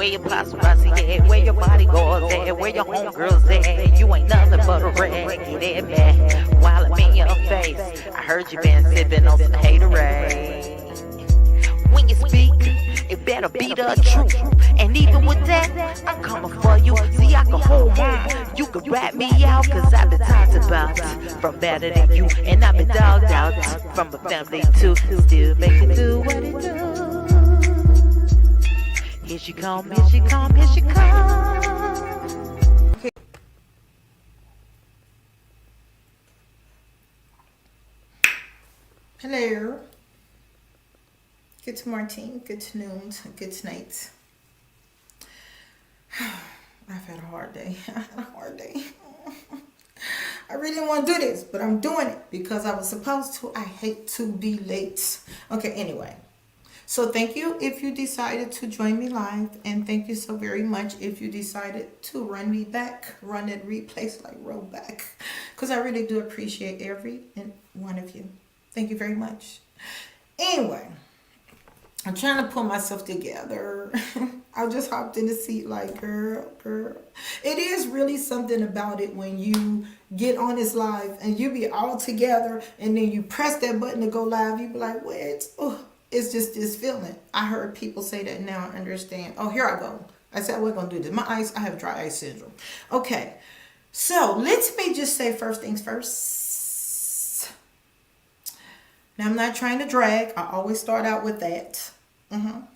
Where your paparazzi at? Where your bodyguards at? Where your homegirls at? You ain't nothing but a rag. Get it back while I'm in your face. I heard you been sipping on some haterade. When you speak, it better be the truth. And even with that, I'm coming for you. See, I can hold on. You can rat me out, cause I've been talked about from better than you. And I've been dogged out from a family too. Still make it do what it do. Here she come, here she come, here she come. Hello. Good morning, good noon, good night. I've had a hard day. I really want to do this, but I'm doing it because I was supposed to. I hate to be late. Okay, anyway. So thank you if you decided to join me live, and thank you so very much if you decided to run me back, run that replays like roll back, because I really do appreciate every and one of you. Thank you very much. Anyway, I'm trying to pull myself together. I just hopped in the seat like, girl. It is really something about it when you get on this live and you be all together and then you press that button to go live. You be like, what? Oh, it's just this feeling. I heard people say that now. I understand. Oh, here I go. I said, we're going to do this. I have dry eye syndrome. Okay. So let me just say first things first. Now, I'm not trying to drag. I always start out with that.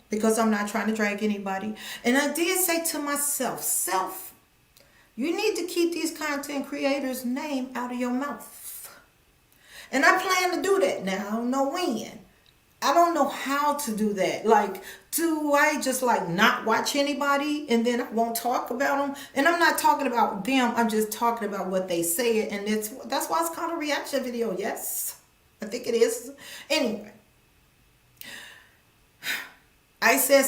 Because I'm not trying to drag anybody. And I did say to myself, you need to keep these content creators' name out of your mouth. And I plan to do that now. I don't know when. I don't know how to do that. Like, do I just like not watch anybody and then I won't talk about them? And I'm not talking about them. I'm just talking about what they say. And that's why it's called a reaction video. Yes, I think it is. Anyway. I said,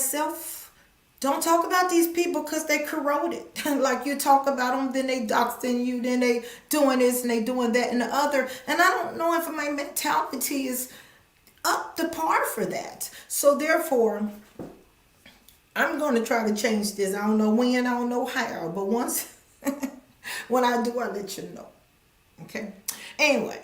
don't talk about these people because they corroded. Like you talk about them, then they doxing you, then they doing this and they doing that and the other. And I don't know if my mentality is up to par for that. So therefore, I'm going to try to change this. I don't know when, I don't know how, but once, when I do, I'll let you know. Okay. Anyway,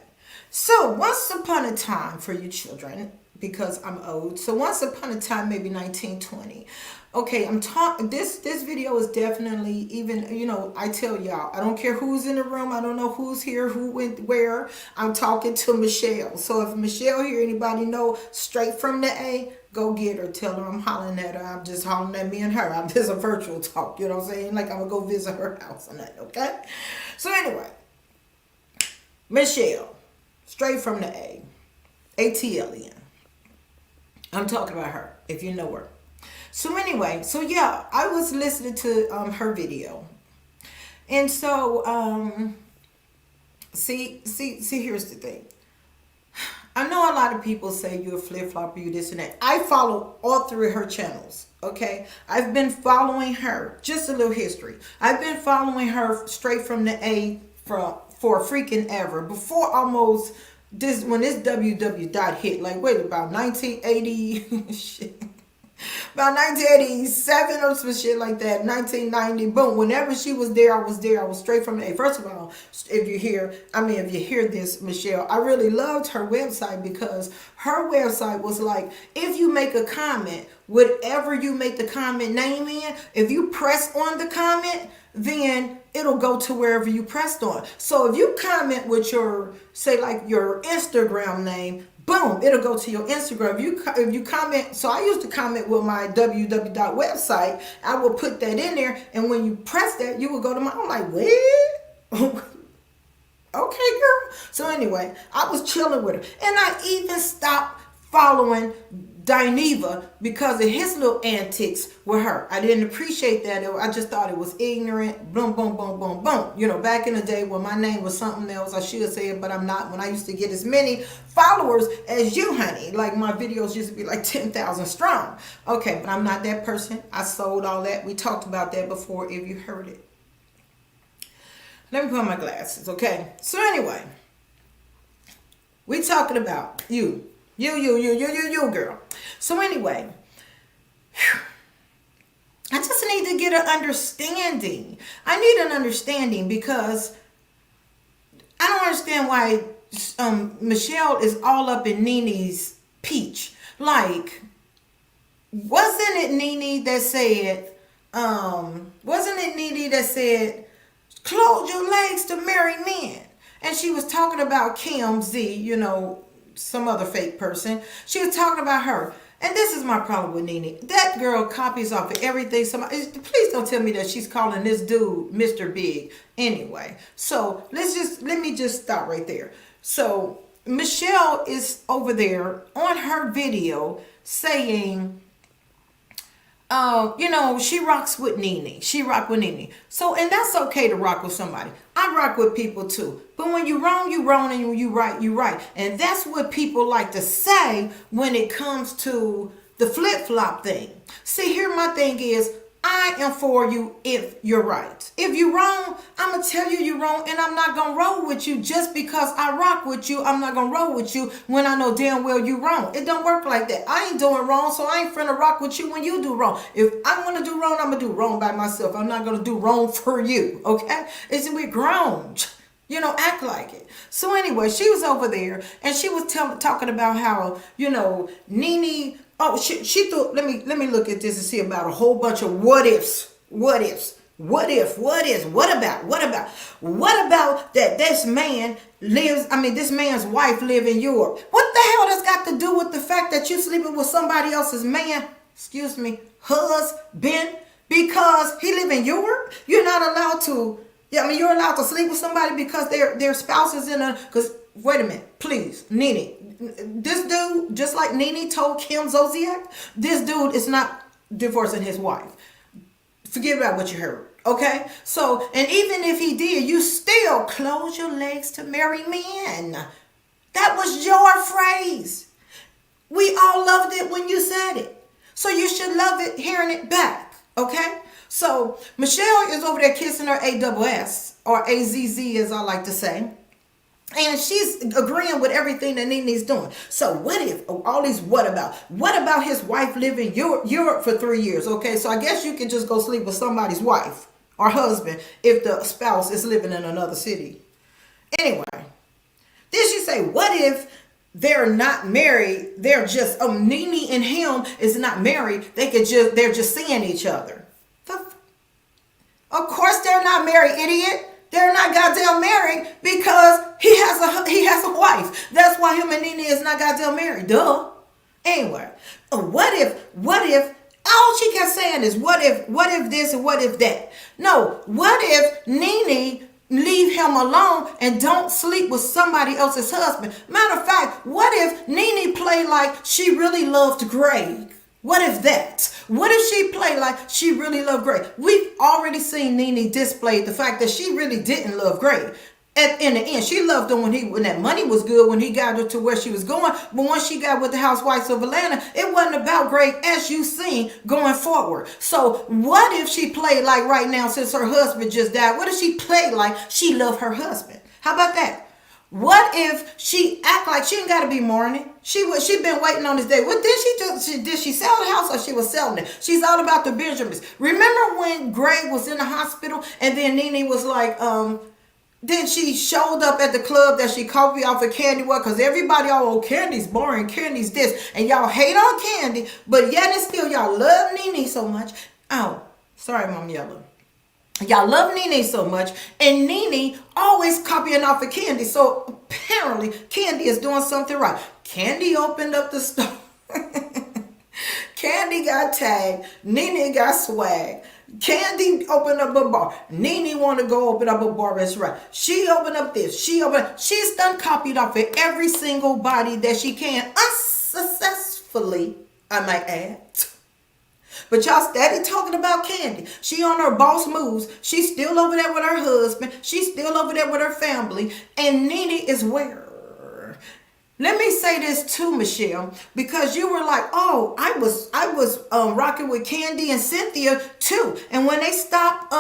so once upon a time for you children, because I'm old. So once upon a time, maybe 1920. Okay, I'm talking, this video is definitely even, you know, I tell y'all, I don't care who's in the room. I don't know who's here, who went where. I'm talking to Michelle. So if Michelle here, anybody know straight from the A, go get her. Tell her I'm hollering at her. I'm just hollering at me and her. I'm just a virtual talk. You know what I'm saying? Like I'm going to go visit her house or nothing, okay? So anyway, Michelle, straight from the A, ATLIEN. I'm talking about her, if you know her. So anyway, so yeah, I was listening to her video. And so, see, here's the thing. I know a lot of people say you're a flip-flopper, you this and that. I follow all three of her channels, okay? I've been following her, just a little history. I've been following her straight from the A for freaking ever. Before almost... when this WW dot hit, like wait, about 1980 shit. About 1987 or some shit like that, 1990, boom. Whenever she was there, I was there. I was straight from the A. First of all, if you hear this, Michelle, I really loved her website because her website was like, if you make a comment, whatever you make the comment name in, if you press on the comment, then it'll go to wherever you pressed on. So if you comment with your, say like your Instagram name, boom, it'll go to your Instagram. If you comment, so I used to comment with my www website. I will put that in there, and when you press that, you will go to my. I'm like, what? Okay, girl. So anyway, I was chilling with her, and I even stopped following Dineva because of his little antics with her. I didn't appreciate that. I just thought it was ignorant. Boom, boom, boom, boom, boom. You know, back in the day when my name was something else, I should say it, but I'm not. When I used to get as many followers as you, honey. Like my videos used to be like 10,000 strong. Okay, but I'm not that person. I sold all that. We talked about that before if you heard it. Let me put on my glasses, okay? So anyway, we talking about you. You, girl. So anyway, I just get an understanding. I need an understanding because I don't understand why Michelle is all up in NeNe's peach. Like, wasn't it NeNe that said, close your legs to marry men? And she was talking about Kim Z, you know, some other fake person. She was talking about her. And this is my problem with NeNe. That girl copies off of everything. Please don't tell me that she's calling this dude Mr. Big. Anyway, so let me just stop right there. So Michelle is over there on her video saying, you know, she rocks with NeNe. She rock with NeNe. So, and that's okay to rock with somebody. I rock with people too. But when you're wrong, you're wrong. And when you're right, you're right. And that's what people like to say when it comes to the flip-flop thing. See, here my thing is, I am for you if you're right. If you're wrong, I'm going to tell you you're wrong, and I'm not going to roll with you just because I rock with you. I'm not going to roll with you when I know damn well you're wrong. It don't work like that. I ain't doing wrong, so I ain't finna rock with you when you do wrong. If I want to do wrong, I'm going to do wrong by myself. I'm not going to do wrong for you, okay? It's we're grown. You know, act like it. So anyway, she was over there, and she was talking about how, you know, NeNe... Oh, she thought, let me look at this and see about a whole bunch of what ifs. What ifs. What if, what is, what about that this man lives, this man's wife live in Europe? What the hell has got to do with the fact that you sleeping with somebody else's husband, because he live in Europe? You're not allowed to, you're allowed to sleep with somebody because their spouse is because, wait a minute, please, NeNe. This dude, just like NeNe told Kim Zolciak, this dude is not divorcing his wife. Forget about what you heard, okay? So, and even if he did, you still close your legs to marry men. That was your phrase. We all loved it when you said it. So you should love it hearing it back, okay? So Michelle is over there kissing her ASS, or AZZ as I like to say. And she's agreeing with everything that NeNe's doing. So what if, all these what about his wife living in Europe for 3 years? Okay, so I guess you can just go sleep with somebody's wife or husband if the spouse is living in another city. Anyway, then she say, what if they're not married? They're just, NeNe and him is not married. They're just seeing each other. Of course they're not married, idiot. They're not goddamn married because he has a wife. That's why him and NeNe is not goddamn married. Duh. Anyway, what if all she kept saying is what if this and what if that? No, what if NeNe leave him alone and don't sleep with somebody else's husband? Matter of fact, what if NeNe play like she really loved Greg? What if that? What if she played like she really loved Greg? We've already seen NeNe display the fact that she really didn't love Greg. In the end, she loved him when that money was good, when he got her to where she was going. But once she got with the Housewives of Atlanta, it wasn't about Greg as you seen going forward. So what if she played like right now, since her husband just died? What if she played like she loved her husband? How about that? What if she act like she ain't got to be mourning? She been waiting on this day. What did she do? Did she sell the house or she was selling it? She's all about the Benjamins. Remember when Greg was in the hospital and then NeNe was like, then she showed up at the club that she copied off of Candy because everybody, Candy's boring, Candy's this, and y'all hate on Candy, but yet and still y'all love NeNe so much. Oh, sorry, Mom Yellow. Y'all love NeNe so much, and NeNe always copying off of Candy. So apparently, Candy is doing something right. Candy opened up the store. Candy got tagged. NeNe got swag. Candy opened up a bar. NeNe want to go open up a bar restaurant. She opened up this. She's done copied off of every single body that she can, unsuccessfully, I might add. But y'all steady talking about Candy. She on her boss moves. She's still over there with her husband. She's still over there with her family. And NeNe is where? Let me say this too, Michelle, because you were like, oh, I was rocking with Candy and Cynthia too. And when they stopped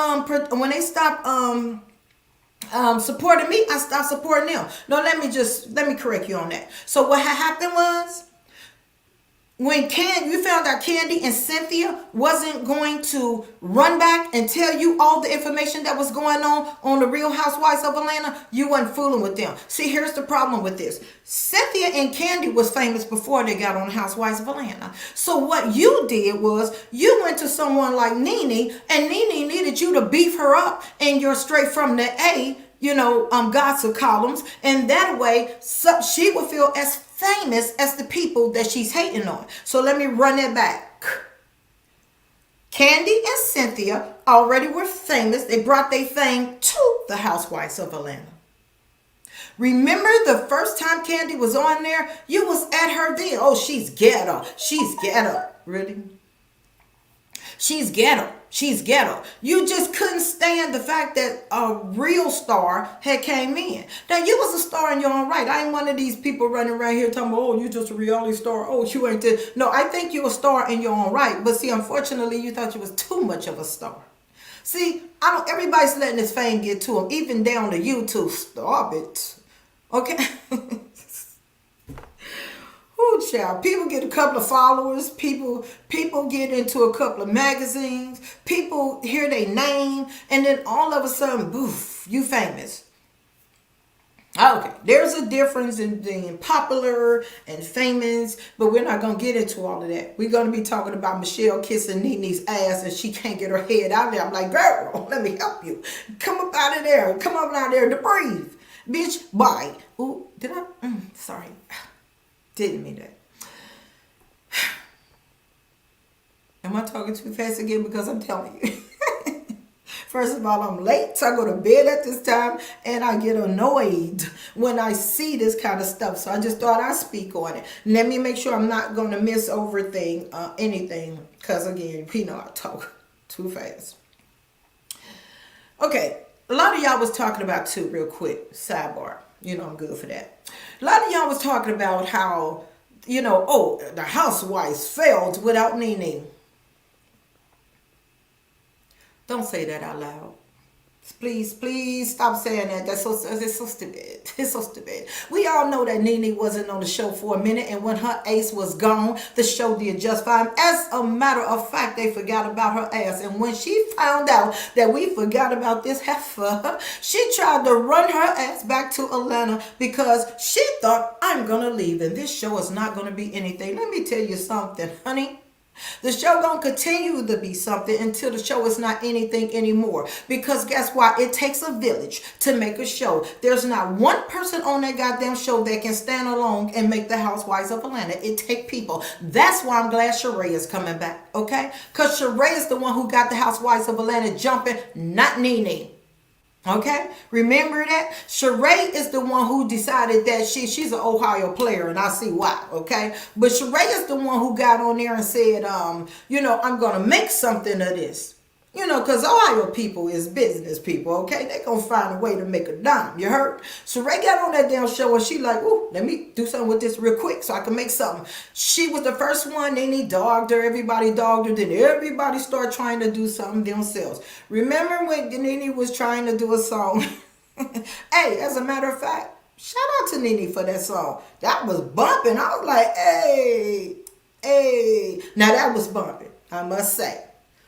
supporting me, I stopped supporting them. No, let me correct you on that. So what happened was, when you found out Candy and Cynthia wasn't going to run back and tell you all the information that was going on the Real Housewives of Atlanta, you wasn't fooling with them. See, here's the problem with this. Cynthia and Candy was famous before they got on Housewives of Atlanta. So what you did was you went to someone like NeNe, and NeNe needed you to beef her up in your straight from the A, gossip columns, and that way she would feel as famous as the people that she's hating on. So let me run it back. Candy and Cynthia already were famous. They brought their fame to the Housewives of Atlanta. Remember the first time Candy was on there? You was at her then. Oh, she's ghetto. She's ghetto. Really? She's ghetto. She's ghetto. You just couldn't stand the fact that a real star had came in. Now, you was a star in your own right. I ain't one of these people running around here talking about, oh, you just a reality star. Oh, you ain't this. No, I think you a star in your own right. But see, unfortunately, you thought you was too much of a star. See, everybody's letting this fame get to them, even down to YouTube. Stop it. Okay? Oh, child. People get a couple of followers. People get into a couple of magazines. People hear their name. And then all of a sudden, boof, you famous. Okay. There's a difference in being popular and famous. But we're not going to get into all of that. We're going to be talking about Michelle kissing NeNe's ass and she can't get her head out of there. I'm like, girl, let me help you. Come up out of there. Come up out of there to breathe. Bitch, bye. Ooh, did I? Sorry. Didn't mean that. Am I talking too fast again? Because I'm telling you. First of all, I'm late. So I go to bed at this time. And I get annoyed when I see this kind of stuff. So I just thought I'd speak on it. Let me make sure I'm not going to miss over anything. Because again, I talk too fast. Okay. A lot of y'all was talking about too, real quick. Sidebar. I'm good for that. A lot of y'all was talking about how, the housewives failed without NeNe. Don't say that out loud. Please stop saying that. It's so stupid. It's so stupid. We all know that NeNe wasn't on the show for a minute, and when her ace was gone, the show did just fine. As a matter of fact, they forgot about her ass, and when she found out that we forgot about this heifer, she tried to run her ass back to Atlanta because she thought, I'm gonna leave, and this show is not gonna be anything. Let me tell you something, honey. The show gonna continue to be something until the show is not anything anymore. Because guess what? It takes a village to make a show. There's not one person on that goddamn show that can stand alone and make the Housewives of Atlanta. It take people. That's why I'm glad Sheree is coming back. Okay? Because Sheree is the one who got the Housewives of Atlanta jumping, not NeNe. Okay, remember that? Sheree is the one who decided that she's an Ohio player, and I see why. Okay, but Sheree is the one who got on there and said, I'm gonna make something of this. Because Ohio people is business people. Okay, they gonna find a way to make a dime. You heard? Sheree got on that damn show and she like, ooh, let me do something with this real quick so I can make something. She was the first one. NeNe dogged her. Everybody dogged her. Then everybody started trying to do something themselves. Remember when NeNe was trying to do a song? Hey, as a matter of fact, shout out to NeNe for that song. That was bumping. I was like, hey. Now that was bumping, I must say.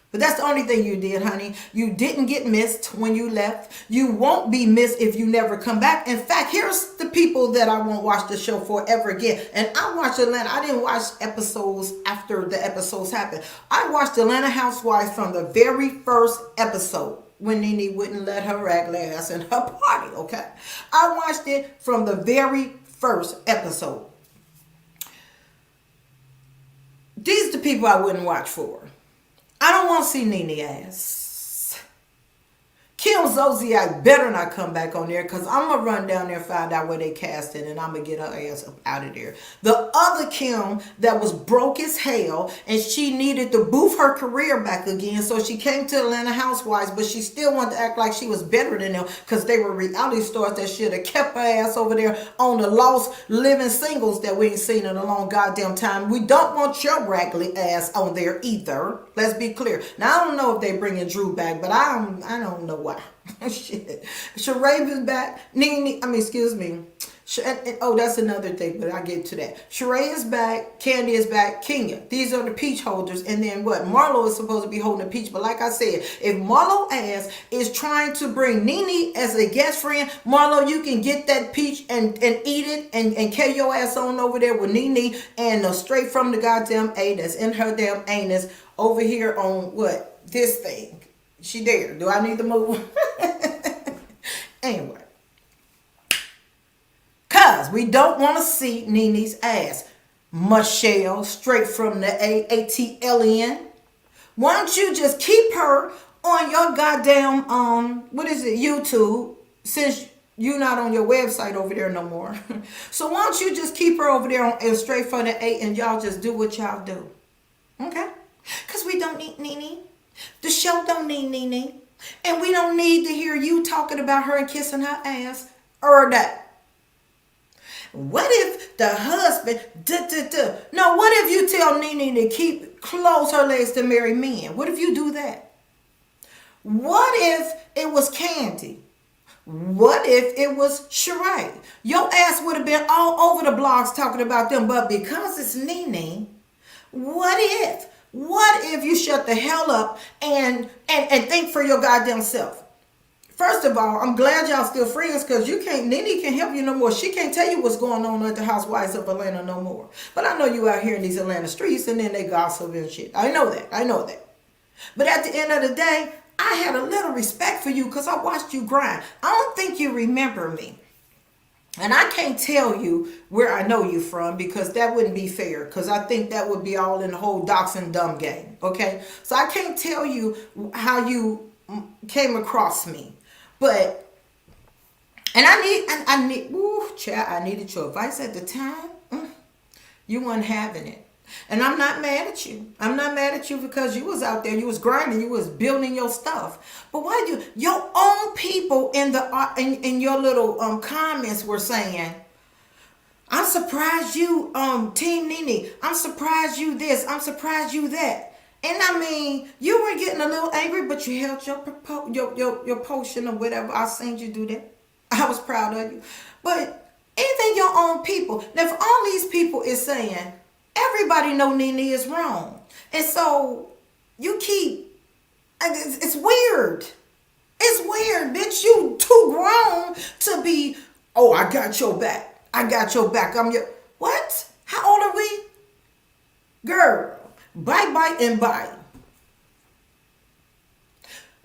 But that's the only thing you did, honey. You didn't get missed when you left. You won't be missed if you never come back. In fact, here's the people that I won't watch the show for ever again. And I watched Atlanta. I didn't watch episodes after the episodes happened. I watched Atlanta Housewives from the very first episode when NeNe wouldn't let her raggedy ass in her party, okay? I watched it from the very first episode. These are the people I wouldn't watch for. I don't want to see NeNe ass. Kim Zolciak better not come back on there because I'm going to run down there and find out where they cast it and I'm going to get her ass up out of there. The other Kim that was broke as hell and she needed to boost her career back again, so she came to Atlanta Housewives, but she still wanted to act like she was better than them because they were reality stars that should have kept her ass over there on the lost living singles that we ain't seen in a long goddamn time. We don't want your raggedy ass on there either. Let's be clear. Now, I don't know if they bringing Drew back, but I don't know why. Shit. Sheree is back. Oh, that's another thing, but I'll get to that. Sheree is back. Candy is back. Kenya. These are the peach holders. And then what? Marlo is supposed to be holding a peach. But like I said, if Marlo ass is trying to bring NeNe as a guest friend, Marlo, you can get that peach and eat it and carry your ass on over there with NeNe and straight from the goddamn A that's in her damn anus over here on what? This thing. She there. Do I need to move? Anyway. Because we don't want to see NeNe's ass. Michelle, straight from the ATLIEN. Why don't you just keep her on your goddamn, what is it, YouTube, since you're not on your website over there no more. So why don't you just keep her over there on straight from the A and y'all just do what y'all do. Okay? Because we don't need NeNe. The show don't need NeNe. And we don't need to hear you talking about her and kissing her ass or that. What if the husband, No, what if you tell NeNe to close her legs to marry men? What if you do that? What if it was Candy? What if it was Sheree? Your ass would have been all over the blogs talking about them, but because it's NeNe, what if you shut the hell up and think for your goddamn self? First of all, I'm glad y'all still friends because NeNe can't help you no more. She can't tell you what's going on at the Housewives of Atlanta no more. But I know you out here in these Atlanta streets and then they gossip and shit. I know that. But at the end of the day, I had a little respect for you because I watched you grind. I don't think you remember me. And I can't tell you where I know you from because that wouldn't be fair because I think that would be all in the whole dox and dumb game. Okay? So I can't tell you how you came across me. But, and I needed your advice at the time. You weren't having it. And I'm not mad at you. I'm not mad at you because you was out there, you was grinding, you was building your stuff. But why your own people in your little comments were saying, I'm surprised you, Team NeNe, I'm surprised you this, I'm surprised you that. And I mean, you were getting a little angry, but you held your potion or whatever. I seen you do that. I was proud of you. But even your own people. Now, if all these people is saying, everybody know NeNe is wrong. And so, you keep, it's weird. It's weird, bitch. You too grown to be, oh, I got your back. I got your back. What? How old are we? Girl. Bye and bye.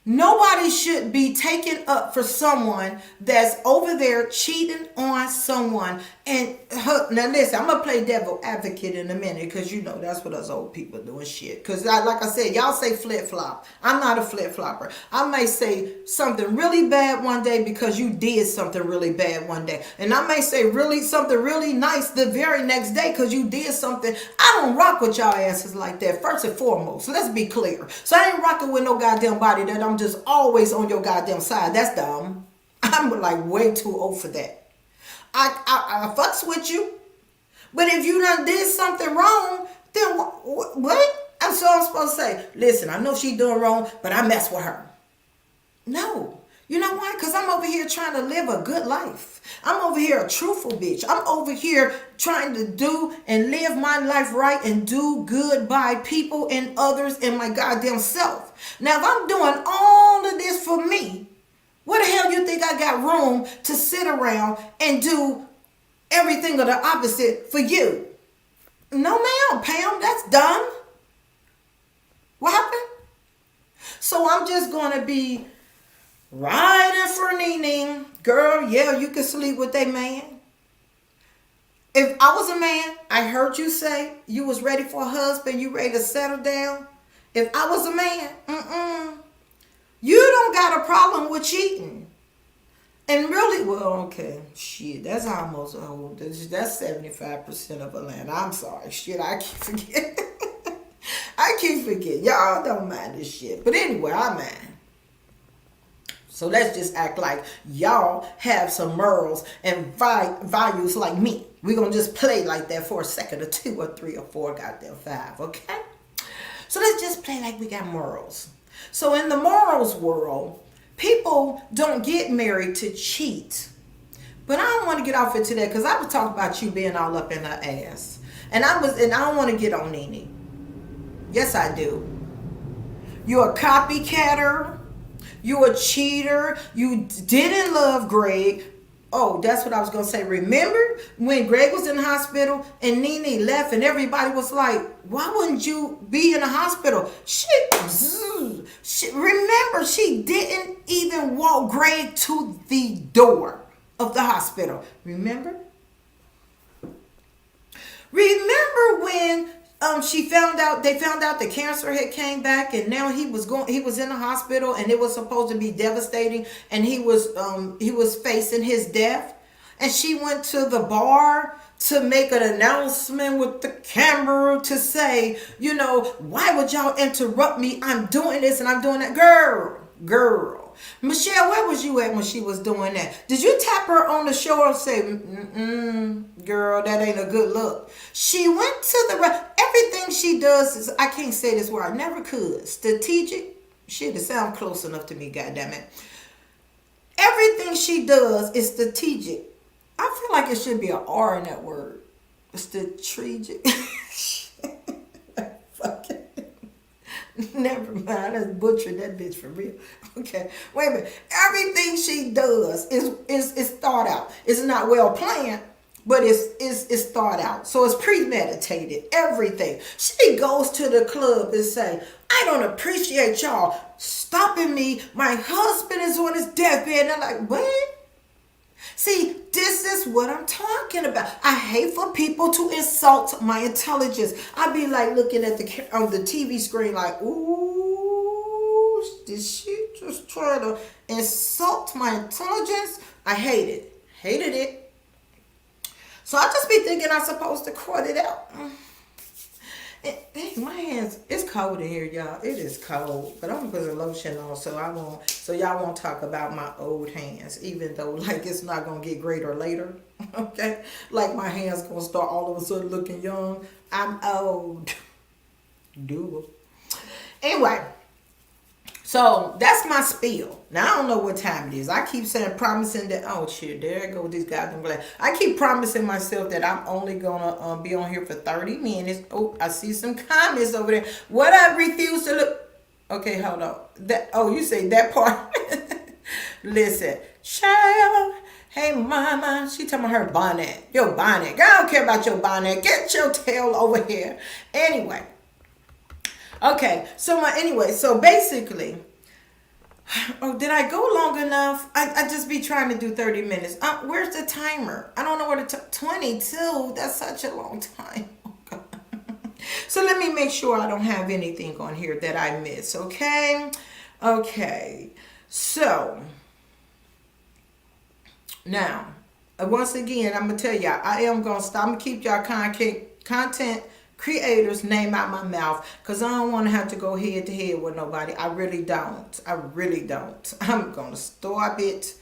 Nobody should be taken up for someone that's over there cheating on someone. And now listen, I'm going to play devil advocate in a minute because you know that's what us old people doing shit. Because like I said, y'all say flip-flop. I'm not a flip-flopper. I may say something really bad one day because you did something really bad one day. And I may say something really nice the very next day because you did something. I don't rock with y'all asses like that, first and foremost. Let's be clear. So I ain't rocking with no goddamn body that I'm just always on your goddamn side. That's dumb. I'm like way too old for that. I fucks with you. But if you done did something wrong, then what? I'm supposed to say, listen, I know she doing wrong, but I mess with her. No. You know why? Because I'm over here trying to live a good life. I'm over here a truthful bitch. I'm over here trying to do and live my life right and do good by people and others and my goddamn self. Now, if I'm doing all of this for me, what the hell you think I got room to sit around and do everything of the opposite for you? No, ma'am, Pam, that's dumb. What happened? So I'm just going to be riding for NeNe. Girl, yeah, you can sleep with that man. If I was a man, I heard you say you was ready for a husband, you ready to settle down. If I was a man, you don't got a problem with cheating. And really, well, okay, shit, that's almost a whole, that's 75% of Atlanta. I'm sorry, shit, I keep forgetting. I keep forgetting. Y'all don't mind this shit. But anyway, I mind. So let's just act like y'all have some morals and values like me. We're going to just play like that for a second or two or three or four, goddamn five, okay? So let's just play like we got morals. So in the morals world, people don't get married to cheat. But I don't want to get off it today because I was talking about you being all up in her ass. And I don't want to get on NeNe. Yes, I do. You're a copycatter. You're a cheater. You didn't love Greg. Oh, that's what I was going to say. Remember when Greg was in the hospital and NeNe left and everybody was like, why wouldn't you be in the hospital? Remember, she didn't even walk Greg to the door of the hospital. Remember? Remember when they found out the cancer had came back and now he was in the hospital and it was supposed to be devastating and he was facing his death, and she went to the bar to make an announcement with the camera to say, you know, why would y'all interrupt me? I'm doing this and I'm doing that. Girl. Michelle, where was you at when she was doing that? Did you tap her on the shoulder and say, girl, that ain't a good look? She went to everything she does is, I can't say this word, I never could. Strategic. Shit, it sounds close enough to me, goddammit. Everything she does is strategic. I feel like it should be an R in that word. Strategic. Fuck it. Never mind, I butchered that bitch for real. Okay, wait a minute. Everything she does is thought out. It's not well planned, but it's thought out. So it's premeditated. Everything. She goes to the club and say, I don't appreciate y'all stopping me. My husband is on his deathbed. And I'm like, what? See, this is what I'm talking about. I hate for people to insult my intelligence. I be like looking at the TV screen like, ooh, did she just try to insult my intelligence? I hate it. Hated it. So I just be thinking I'm supposed to cut it out. My hands, it's cold in here, y'all. It is cold, but I'm gonna put some lotion on so y'all won't talk about my old hands, even though like it's not gonna get greater later. Okay, like my hands gonna start all of a sudden looking young. I'm old. Doable. Anyway, so that's my spiel. Now I don't know what time it is. I keep saying, promising that, oh shit, there I go with these goddamn glass. I keep promising myself that I'm only gonna be on here for 30 minutes. Oh, I see some comments over there. What I refuse to look. Okay, hold on. You say that part. Listen, child. Hey mama, she talking about her bonnet. Your bonnet. Girl, I don't care about your bonnet. Get your tail over here. Anyway. Okay, so basically, oh, did I go long enough? I just be trying to do 30 minutes. Where's the timer? I don't know what 22. That's such a long time. Oh, God. So let me make sure I don't have anything on here that I miss, okay? Okay, so now, once again, I'm going to tell y'all, I am going to stop. I'm going to keep y'all content creators name out my mouth because I don't want to have to go head to head with nobody. I really don't. I'm going to stop it.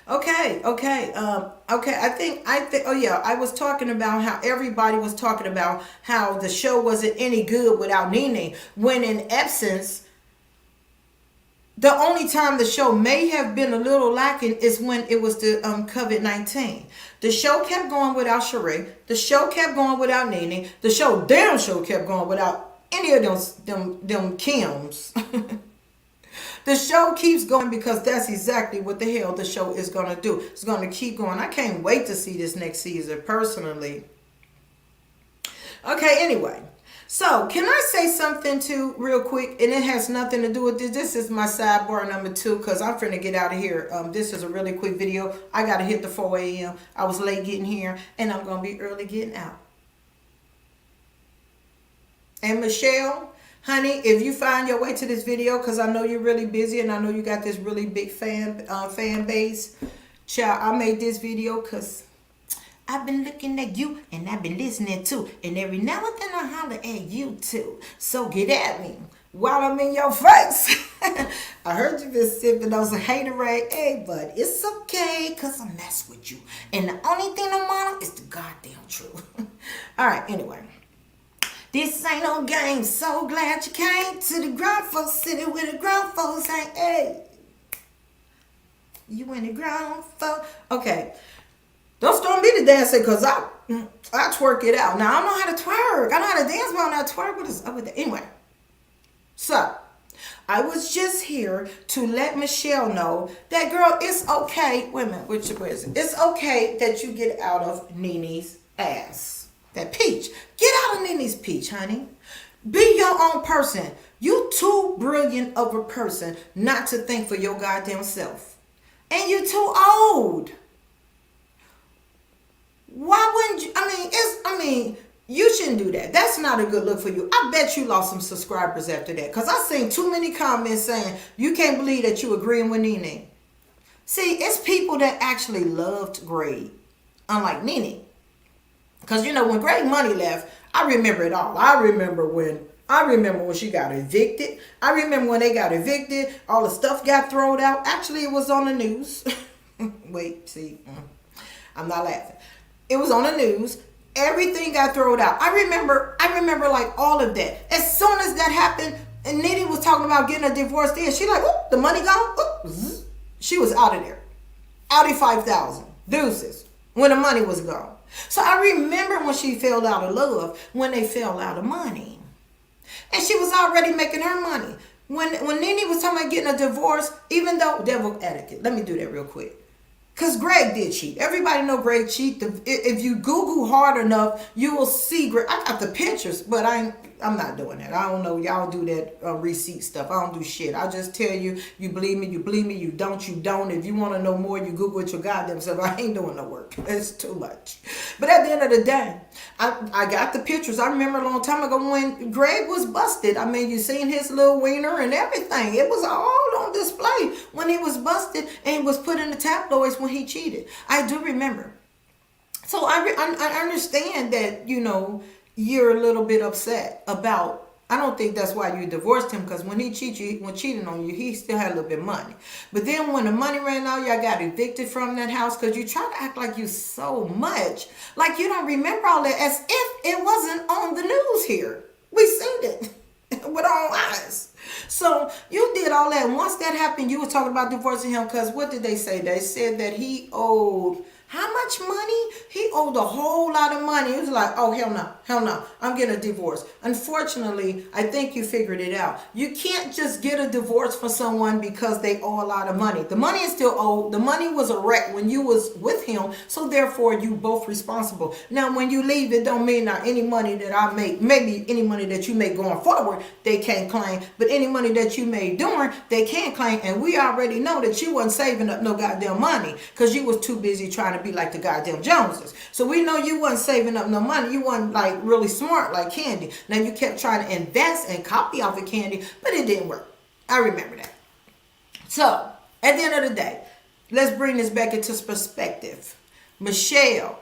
Okay. I think, oh yeah, I was talking about how everybody was talking about how the show wasn't any good without NeNe, when in essence, the only time the show may have been a little lacking is when it was the COVID-19. The show kept going without Sheree. The show kept going without NeNe. The show kept going without any of them Kims. The show keeps going because that's exactly what the hell the show is going to do. It's going to keep going. I can't wait to see this next season, personally. Okay, anyway. So, can I say something too real quick? And it has nothing to do with this. This is my sidebar number 2 because I'm finna get out of here. This is a really quick video. I got to hit the 4 a.m. I was late getting here and I'm going to be early getting out. And Michelle, honey, if you find your way to this video, because I know you're really busy and I know you got this really big fan base. Child, I made this video because I've been looking at you and I've been listening too. And every now and then I holler at you too. So get at me while I'm in your face. I heard you been sipping on some haterade. Hey, but it's okay because I mess with you. And the only thing I'm on is the goddamn truth. All right, anyway. This ain't no game. So glad you came to the GrownFolksCity where the grown folks ain't. Hey, you in the grown folk. Okay. Don't start me to dancing because I twerk it out. Now, I don't know how to twerk. I know how to dance, but I don't know how to twerk. What is up with that? Anyway. So, I was just here to let Michelle know that, girl, it's okay. Wait a minute. Where is it? It's okay that you get out of NeNe's ass. That peach. Get out of NeNe's peach, honey. Be your own person. You too brilliant of a person not to think for your goddamn self. And you too old. Why wouldn't you? I mean, you shouldn't do that. That's not a good look for you. I bet you lost some subscribers after that. Because I seen too many comments saying, you can't believe that you agreeing with NeNe. See, it's people that actually loved Greg, unlike NeNe. Because, you know, when Greg Money left, I remember it all. I remember when she got evicted. I remember when they got evicted. All the stuff got thrown out. Actually, it was on the news. Wait, see. I'm not laughing. It was on the news. Everything got thrown out. I remember like all of that. As soon as that happened, and NeNe was talking about getting a divorce then, she like, oh, the money gone. Ooh. She was out of there. Audi 5,000. Deuces. When the money was gone. So I remember when she fell out of love, when they fell out of money. And she was already making her money. When NeNe was talking about getting a divorce, even though devil etiquette, let me do that real quick. Because Greg did cheat. Everybody know Greg cheat. If you Google hard enough, you will see Greg. I got the pictures, but I'm not doing that. I don't know. Y'all do that receipt stuff. I don't do shit. I just tell you, you believe me, you believe me. You don't, you don't. If you want to know more, you Google it your goddamn self. I ain't doing no work. It's too much. But at the end of the day, I got the pictures. I remember a long time ago when Greg was busted. I mean, you seen his little wiener and everything. It was all on display when he was busted and he was put in the tabloids when he cheated. I do remember. So I understand that, you know, you're a little bit upset about. I don't think that's why you divorced him, because when he cheating on you, he still had a little bit of money. But then when the money ran out, y'all got evicted from that house because you try to act like you so much. Like you don't remember all that, as if it wasn't on the news here. We seen it with our own eyes. So you did all that. Once that happened, you were talking about divorcing him because what did they say? They said that he owed how much money? He owed a whole lot of money. He was like, oh, hell no, I'm getting a divorce. Unfortunately, I think you figured it out. You can't just get a divorce for someone because they owe a lot of money. The money is still owed. The money was a wreck when you was with him, so therefore you both responsible. Now, when you leave, it don't mean that any money that I make, maybe any money that you make going forward, they can't claim, but any money that you made during, they can't claim, and we already know that you wasn't saving up no goddamn money because you was too busy trying to be like the goddamn Joneses. So we know you wasn't saving up no money. You wasn't like really smart like Candy. Now you kept trying to invest and copy off of Candy, but it didn't work. I remember that. So at the end of the day, let's bring this back into perspective. Michelle,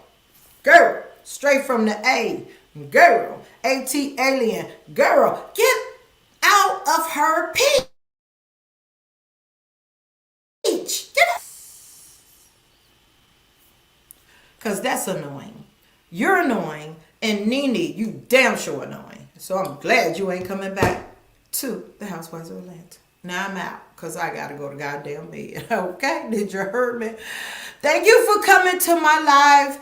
girl, straight from the A, girl, ATLIEN, girl, get out of her peach. Get out. Because that's annoying. You're annoying. And NeNe, you damn sure annoying. So I'm glad you ain't coming back to the Housewives of Atlanta. Now I'm out. Because I got to go to goddamn bed. Okay? Did you hear me? Thank you for coming to my live.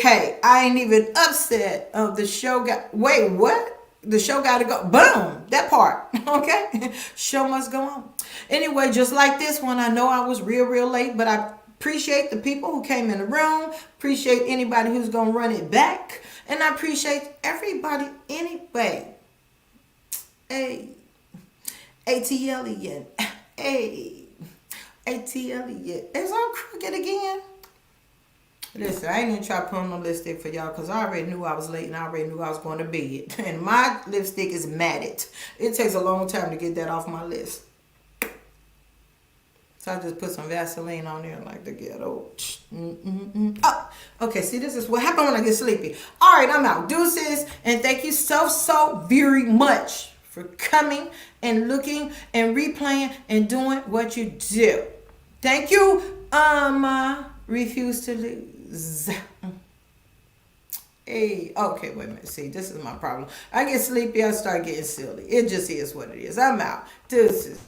Hey, I ain't even upset of the show. Wait, what? The show got to go. Boom. That part. Okay? Show must go on. Anyway, just like this one, I know I was real late, but I appreciate the people who came in the room. Appreciate anybody who's going to run it back. And I appreciate everybody anyway. Hey. ATLIEN. Hey. ATLIEN. Is I crooked again? Listen, I ain't even try to put on no lipstick for y'all because I already knew I was late and I already knew I was going to bed. And my lipstick is matted. It takes a long time to get that off my list. So I just put some Vaseline on there like the ghetto. Oh, okay. See, this is what happens when I get sleepy. All right, I'm out. Deuces. And thank you so very much for coming and looking and replaying and doing what you do. Thank you. Refuse to lose. Okay, wait a minute. See, this is my problem. I get sleepy, I start getting silly. It just is what it is. I'm out. This is.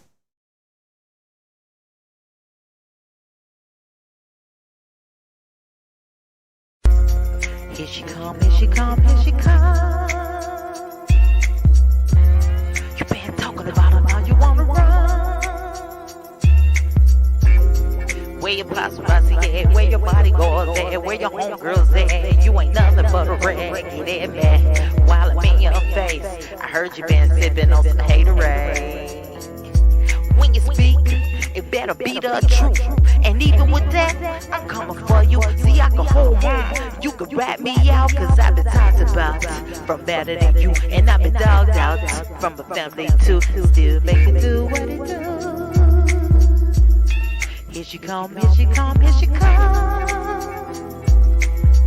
Here she come, here she come, here she come. You been talking about her, now you wanna run. Where your paparazzi at? Where your bodyguards at? Where your homegirls at? You ain't nothing but a raggedy man. While I'm in your face, I heard you been sipping on some haterade. When you speak, it better be the truth. And even with that, I'm coming for you. See, I can hold on. You can rat me out, cause I've been talked about from better than you. And I've been dogged out from a family too. Still make it do what it do. Here she come, here she come, here she come.